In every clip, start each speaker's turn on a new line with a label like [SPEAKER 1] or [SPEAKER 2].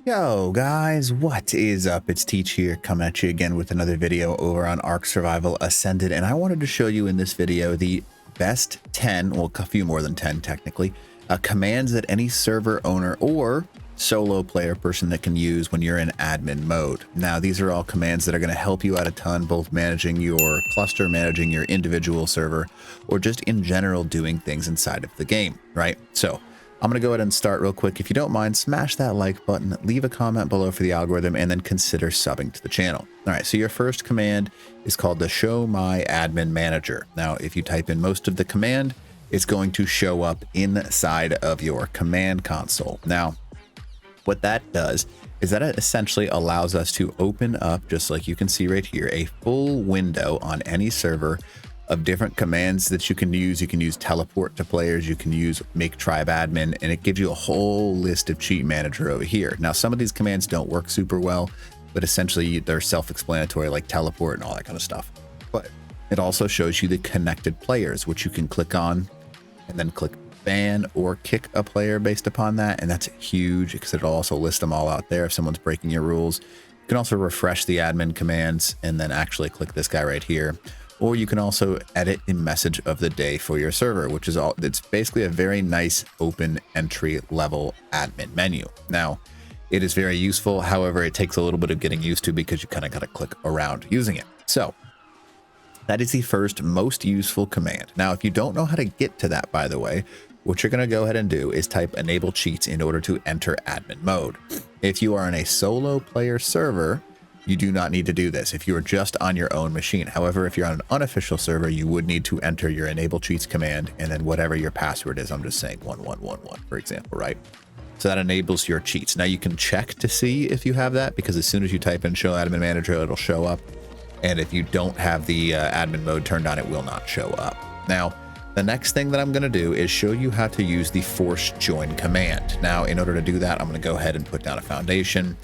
[SPEAKER 1] Yo guys, what is up? It's Teach here, coming at you again with another video over on Ark Survival Ascended, and I wanted to show you in this video the best 10, well, a few more than 10 technically, commands that any server owner or solo player person that can use when you're in admin mode. Now, these are all commands that are going to help you out a ton, both managing your cluster, managing your individual server, or just in general doing things inside of the game, right? So I'm going to go ahead and start real quick. If you don't mind, smash that like button, leave a comment below for the algorithm, and then consider subbing to the channel. All right, so your first command is called the Show My Admin Manager. Now, if you type in most of the command, it's going to show up inside of your command console. Now, what that does is that it essentially allows us to open up, just like you can see right here, a full window on any server of different commands that you can use. You can use teleport to players, you can use make tribe admin, and it gives you a whole list of cheat manager over here. Now, some of these commands don't work super well, but essentially they're self-explanatory, like teleport and all that kind of stuff. But it also shows you the connected players, which you can click on and then click ban or kick a player based upon that. And that's huge because it'll also list them all out there if someone's breaking your rules. You can also refresh the admin commands and then actually click this guy right here. Or you can also edit the message of the day for your server, which is all, it's basically a very nice open entry level admin menu. Now, it is very useful. However, it takes a little bit of getting used to because you kind of got to click around using it. So that is the first most useful command. Now, if you don't know how to get to that, by the way, what you're going to go ahead and do is type enable cheats in order to enter admin mode. If you are in a solo player server, you do not need to do this if you are just on your own machine. However, if you're on an unofficial server, you would need to enter your enable cheats command and then whatever your password is. I'm just saying 1111, for example, right? So that enables your cheats. Now you can check to see if you have that, because as soon as you type in show admin manager, it'll show up. And if you don't have the admin mode turned on, it will not show up. Now, the next thing that I'm going to do is show you how to use the force join command. Now, in order to do that, I'm going to go ahead and put down a foundation.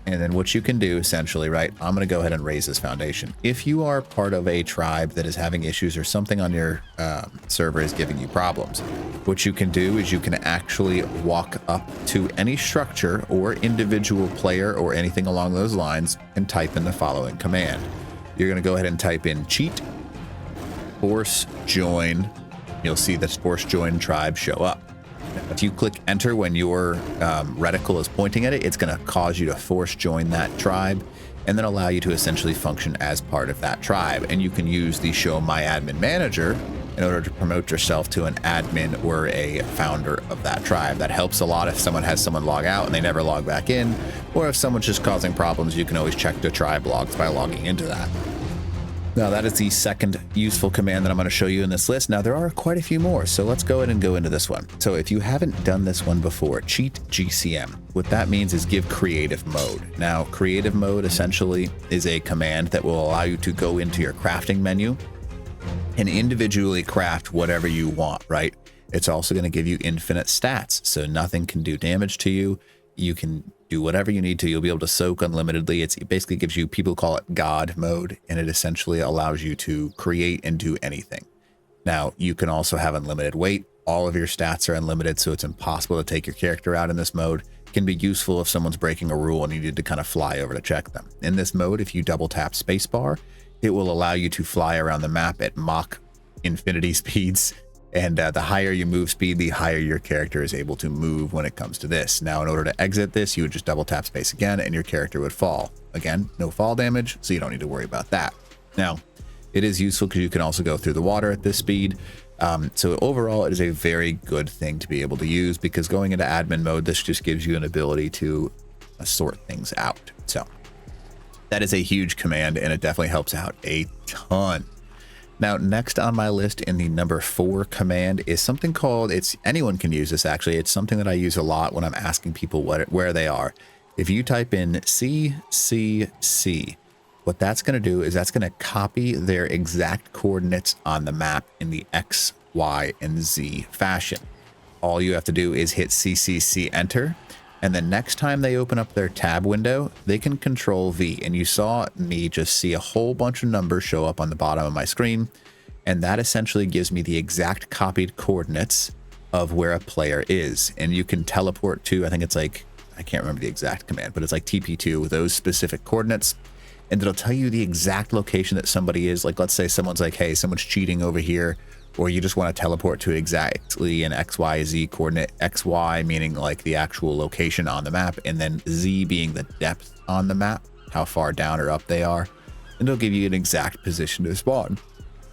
[SPEAKER 1] And then what you can do essentially, right, I'm going to go ahead and raise this foundation. If you are part of a tribe that is having issues or something on your server is giving you problems, what you can do is you can actually walk up to any structure or individual player or anything along those lines and type in the following command. You're going to go ahead and type in cheat force join. You'll see this force join tribe show up. If you click enter when your reticle is pointing at it, it's going to cause you to force join that tribe and then allow you to essentially function as part of that tribe. And you can use the show my admin manager in order to promote yourself to an admin or a founder of that tribe. That helps a lot if someone has someone log out and they never log back in, or if someone's just causing problems, you can always check the tribe logs by logging into that. Now, that is the second useful command that I'm going to show you in this list. Now, there are quite a few more, so let's go ahead and go into this one. So if you haven't done this one before, cheat GCM. What that means is give creative mode. Now, creative mode essentially is a command that will allow you to go into your crafting menu and individually craft whatever you want, right? It's also going to give you infinite stats, so nothing can do damage to you. You can do whatever you need to. You'll be able to soak unlimitedly. It basically gives you, people call it God mode, and it essentially allows you to create and do anything. Now, you can also have unlimited weight. All of your stats are unlimited, so it's impossible to take your character out in this mode. It can be useful if someone's breaking a rule and you need to kind of fly over to check them. In this mode, if you double tap spacebar, it will allow you to fly around the map at Mach infinity speeds. And the higher you move speed, the higher your character is able to move when it comes to this. Now, in order to exit this, you would just double tap space again and your character would fall. Again, no fall damage, so you don't need to worry about that. Now, it is useful because you can also go through the water at this speed. So overall, it is a very good thing to be able to use, because going into admin mode, this just gives you an ability to sort things out. So that is a huge command, and it definitely helps out a ton. Now, next on my list in the number 4 command is something called, anyone can use this actually. It's something that I use a lot when I'm asking people where they are. If you type in CCC, what that's going to do is that's going to copy their exact coordinates on the map in the X, Y, and Z fashion. All you have to do is hit CCC enter. And then next time they open up their tab window, they can control V. And you saw me just see a whole bunch of numbers show up on the bottom of my screen. And that essentially gives me the exact copied coordinates of where a player is. And you can teleport to, I think it's like I can't remember the exact command, but it's like TP2 with those specific coordinates. And it'll tell you the exact location that somebody is. Like, let's say someone's like, hey, someone's cheating over here, or you just want to teleport to exactly an XYZ coordinate. XY meaning like the actual location on the map, and then Z being the depth on the map, how far down or up they are. And it'll give you an exact position to spawn.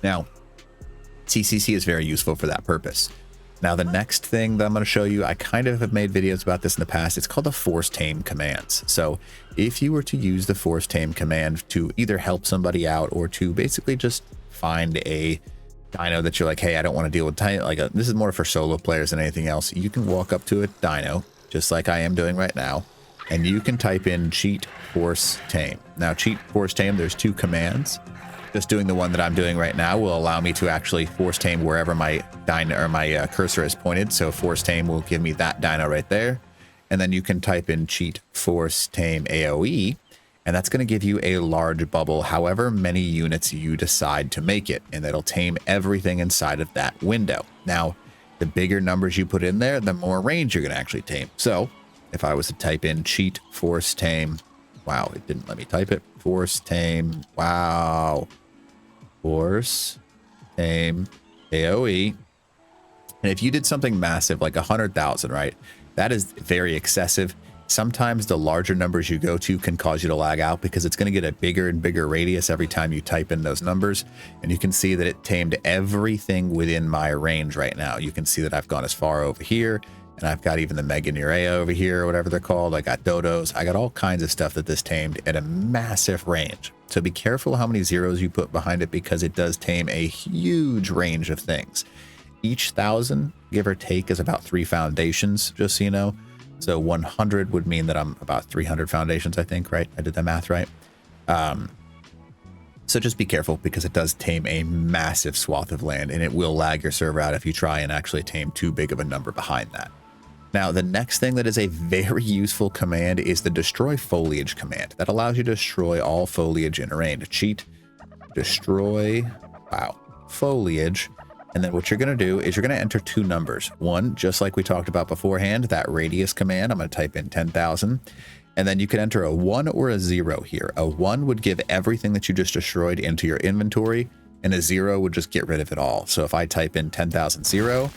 [SPEAKER 1] Now, CCC is very useful for that purpose. Now, the next thing that I'm going to show you, I kind of have made videos about this in the past. It's called the force tame commands. So if you were to use the force tame command to either help somebody out or to basically just find a dino that you're like, hey, I don't want to deal with this is more for solo players than anything else. You can walk up to a dino just like I am doing right now, and you can type in cheat force tame. Now, cheat force tame, there's 2 commands. Just doing the one that I'm doing right now will allow me to actually force tame wherever my dino or my cursor is pointed. So force tame will give me that dino right there. And then you can type in cheat force tame AoE, and that's going to give you a large bubble, however many units you decide to make it, and it'll tame everything inside of that window. Now, the bigger numbers you put in there, the more range you're going to actually tame. So if I was to type in cheat force tame, wow, it didn't let me type it. Force tame, wow. Force tame AoE. And if you did something massive like 100,000, right, that is very excessive. Sometimes the larger numbers you go to can cause you to lag out because it's going to get a bigger and bigger radius every time you type in those numbers. And you can see that it tamed everything within my range right now. You can see that I've gone as far over here, and I've got even the Meganerea over here, or whatever they're called. I got dodos. I got all kinds of stuff that this tamed at a massive range. So be careful how many zeros you put behind it, because it does tame a huge range of things. Each 1,000, give or take, is about 3 foundations, just so you know. So 100 would mean that I'm about 300 foundations, I think, right? I did the math right. So just be careful, because it does tame a massive swath of land, and it will lag your server out if you try and actually tame too big of a number behind that. Now, the next thing that is a very useful command is the destroy foliage command. That allows you to destroy all foliage in a range. Cheat, destroy, wow, foliage. And then what you're going to do is you're going to enter 2 numbers. One, just like we talked about beforehand, that radius command, I'm going to type in 10,000. And then you can enter a 1 or a 0 here. A 1 would give everything that you just destroyed into your inventory, and a 0 would just get rid of it all. So if I type in 10,000 0,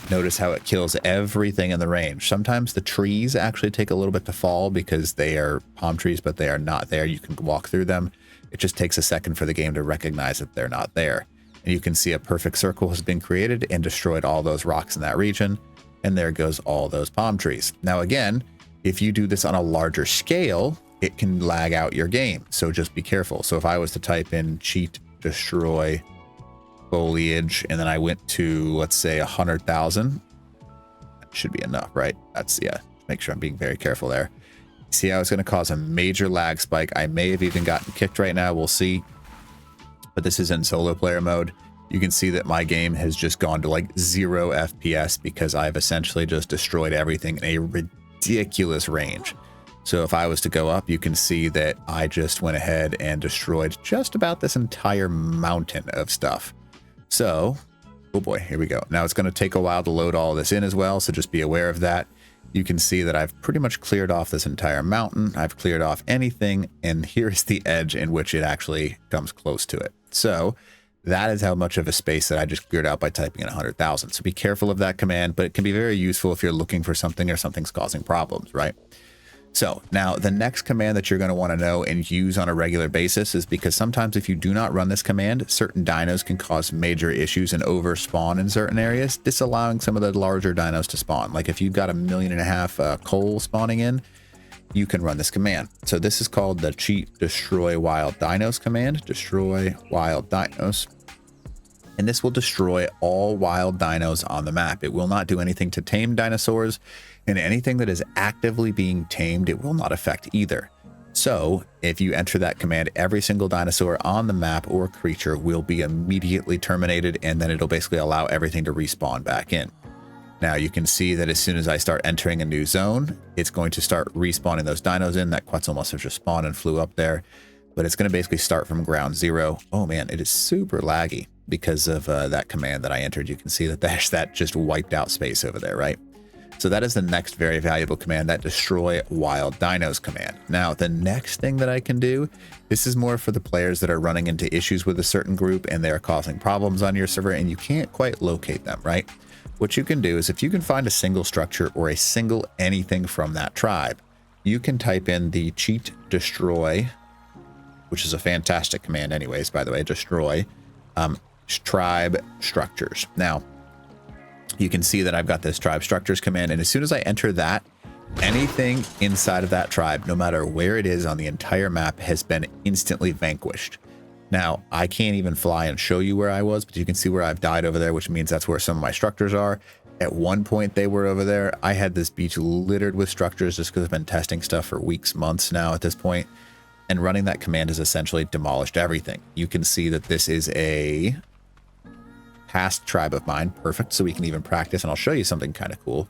[SPEAKER 1] notice how it kills everything in the range. Sometimes the trees actually take a little bit to fall because they are palm trees, but they are not there. You can walk through them. It just takes a second for the game to recognize that they're not there. And you can see a perfect circle has been created and destroyed all those rocks in that region. And there goes all those palm trees. Now, again, if you do this on a larger scale, it can lag out your game. So just be careful. So if I was to type in cheat destroy foliage, and then I went to, let's say, 100,000, that should be enough, right? That's, yeah, make sure I'm being very careful there. See how it's going to cause a major lag spike. I may have even gotten kicked right now. We'll see. But this is in solo player mode. You can see that my game has just gone to like 0 FPS because I've essentially just destroyed everything in a ridiculous range. So if I was to go up, you can see that I just went ahead and destroyed just about this entire mountain of stuff. So, oh boy, here we go. Now it's going to take a while to load all this in as well, so just be aware of that. You can see that I've pretty much cleared off this entire mountain. I've cleared off anything, and here's the edge in which it actually comes close to it. So that is how much of a space that I just cleared out by typing in 100,000. So be careful of that command, but it can be very useful if you're looking for something or something's causing problems, right? So now the next command that you're going to want to know and use on a regular basis is because sometimes if you do not run this command, certain dinos can cause major issues and over spawn in certain areas, disallowing some of the larger dinos to spawn. Like if you've got 1.5 million coal spawning in, you can run this command. So this is called the cheat destroy wild dinos command, destroy wild dinos. And this will destroy all wild dinos on the map. It will not do anything to tame dinosaurs, and anything that is actively being tamed, it will not affect either. So if you enter that command, every single dinosaur on the map or creature will be immediately terminated, and then it'll basically allow everything to respawn back in. Now you can see that as soon as I start entering a new zone, it's going to start respawning those dinos in. That Quetzal must have just spawned and flew up there, but it's going to basically start from ground zero. Oh man, it is super laggy because of that command that I entered. You can see that that just wiped out space over there, right? So that is the next very valuable command, that destroy wild dinos command. Now, the next thing that I can do, this is more for the players that are running into issues with a certain group and they're causing problems on your server and you can't quite locate them, right? What you can do is if you can find a single structure or a single anything from that tribe, you can type in the cheat destroy, which is a fantastic command anyways, by the way, destroy tribe structures. Now, you can see that I've got this tribe structures command, and as soon as I enter that, anything inside of that tribe, no matter where it is on the entire map, has been instantly vanquished. Now, I can't even fly and show you where I was, but you can see where I've died over there, which means that's where some of my structures are. At one point, they were over there. I had this beach littered with structures just because I've been testing stuff for weeks, months now at this point, and running that command has essentially demolished everything. You can see that this is a past tribe of mine. Perfect. So we can even practice, and I'll show you something kind of cool.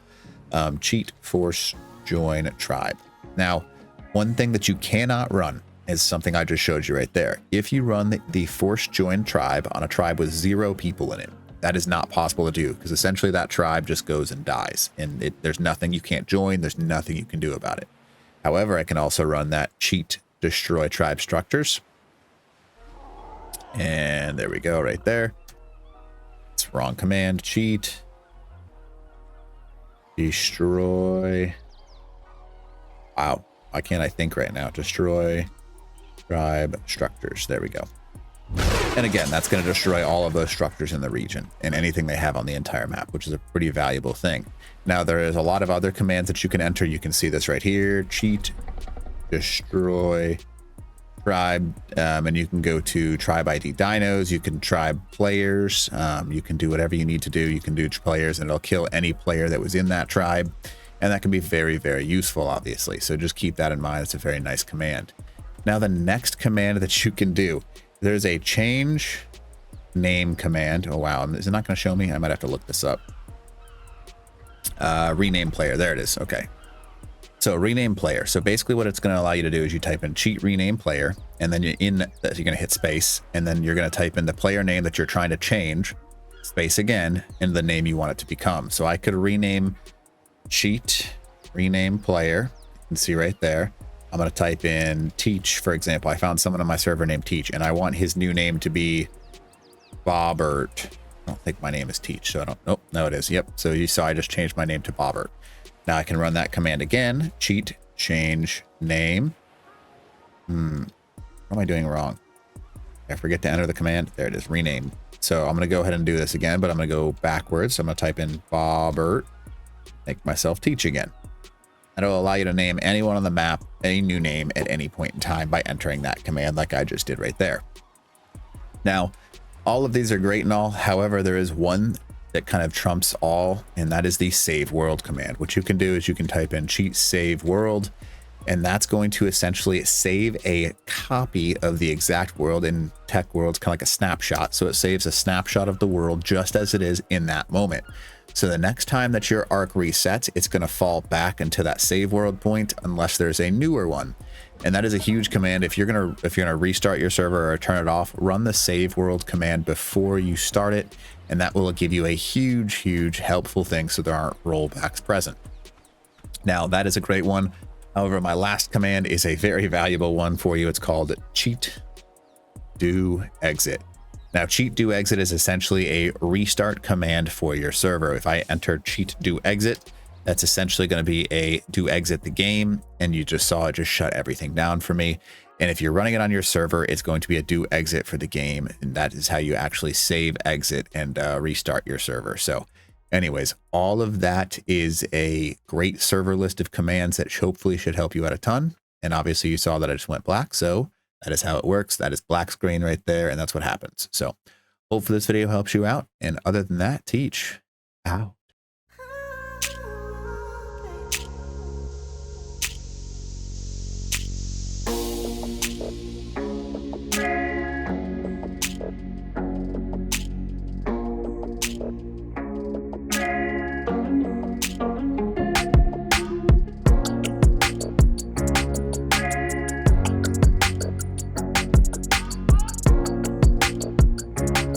[SPEAKER 1] Cheat force join tribe. Now, one thing that you cannot run is something I just showed you right there. If you run the force join tribe on a tribe with 0 people in it, that is not possible to do, because essentially that tribe just goes and dies, and there's nothing you can't join. There's nothing you can do about it. However, I can also run that cheat destroy tribe structures. And there we go right there. It's wrong command. Cheat destroy. Wow, why can't I think right now? Destroy tribe structures. There we go. And again, that's going to destroy all of those structures in the region and anything they have on the entire map, which is a pretty valuable thing. Now, there is a lot of other commands that you can enter. You can see this right here. Cheat destroy tribe, and you can go to tribe ID dinos, you can tribe players, you can do whatever you need to do. You can do players and it'll kill any player that was in that tribe, and that can be very, very useful, obviously. So just keep that in mind. It's a very nice command. Now, the next command that you can do, there's a change name command. Oh wow, is it not going to show me? I might have to look this up. Rename player. There it is. Okay. So rename player. So basically what it's going to allow you to do is you type in cheat rename player, and then you're going to hit space, and then you're going to type in the player name that you're trying to change, space again, and the name you want it to become. So I could rename cheat rename player. You can see right there. I'm going to type in Teach, for example. I found someone on my server named Teach, and I want his new name to be Bobbert. I don't think my name is Teach, so I don't. Nope, no, it is. Yep. So you saw I just changed my name to Bobbert. Now I can run that command again. Cheat change name. What am I doing wrong? I forget to enter the command. There it is. Rename. So I'm going to go ahead and do this again, but I'm going to go backwards. So I'm going to type in Bobbert. Make myself Teach again. And it'll allow you to name anyone on the map a new name at any point in time by entering that command like I just did right there. Now, all of these are great and all. However, there is one that kind of trumps all, and that is the save world command. What you can do is you can type in cheat save world, and that's going to essentially save a copy of the exact world. In tech world, it's kind of like a snapshot. So it saves a snapshot of the world just as it is in that moment. So the next time that your Ark resets, it's going to fall back into that save world point unless there's a newer one. And that is a huge command. If you're going to restart your server or turn it off, run the save world command before you start it, and that will give you a huge helpful thing so there aren't rollbacks present. Now, that is a great one. However, my last command is a very valuable one for you. It's called cheat do exit. Now, cheat do exit is essentially a restart command for your server. If I enter cheat do exit, that's essentially going to be a do exit the game, and you just saw it just shut everything down for me. And if you're running it on your server, it's going to be a do exit for the game, and that is how you actually save exit and restart your server. So anyways, all of that is a great server list of commands that hopefully should help you out a ton. And obviously you saw that I just went black, so that is how it works. That is black screen right there, and that's what happens. So hopefully this video helps you out. And other than that, teach out.